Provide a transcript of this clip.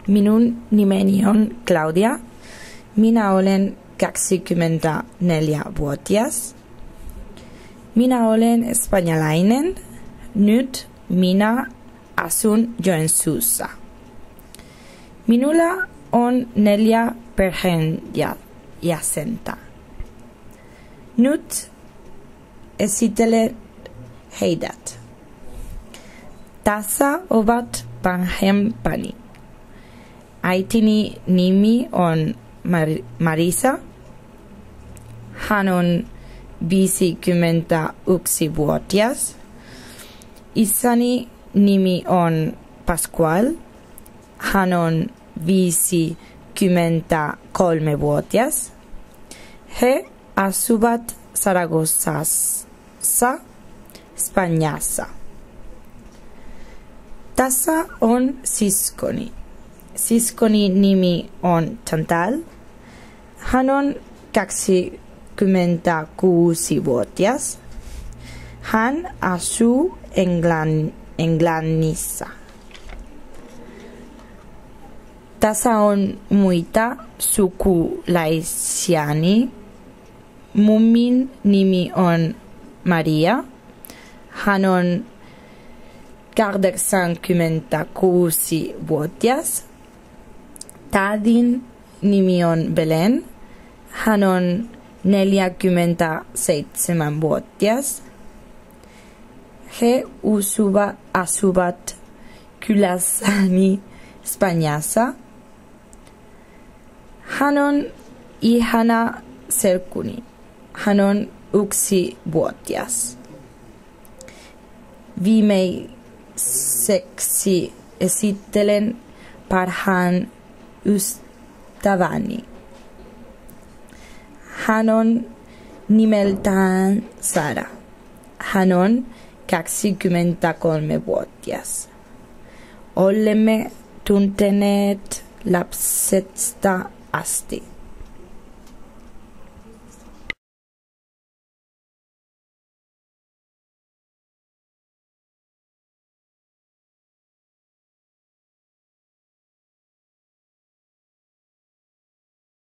Minun nimeni on Claudia. Minä olen 24-vuotias. Minä olen espanjalainen. Nyt minä asun Joensuussa. Minulla on 4 perheenjäsentä. Nyt esittelen heidät. Tässä ovat vanhempani. Äitini nimi on Marisa. Hän on 51-vuotias. Isäni nimi on Pascual. Hän on 53-vuotias. He asuvat Saragossassa, Espanjassa. Tässä on siskoni. Siskoni nimi on Chantal. Hän on 26-vuotias. Hän asuu Englannissa. Tässä on muita sukulaisiani. Mummin nimi on Maria. Hän on 86-vuotias. Tädin nimi on Belen. Hän on 47-vuotias. He asuvat kylässäni Espanjassa. Hän on ihana serkkuni. Hän on 1-vuotias. Viimeiseksi esittelen parhaan ystäväni. Hän on nimeltään Sara. Hän on 23-vuotias. Olemme tunteneet lapsesta asti.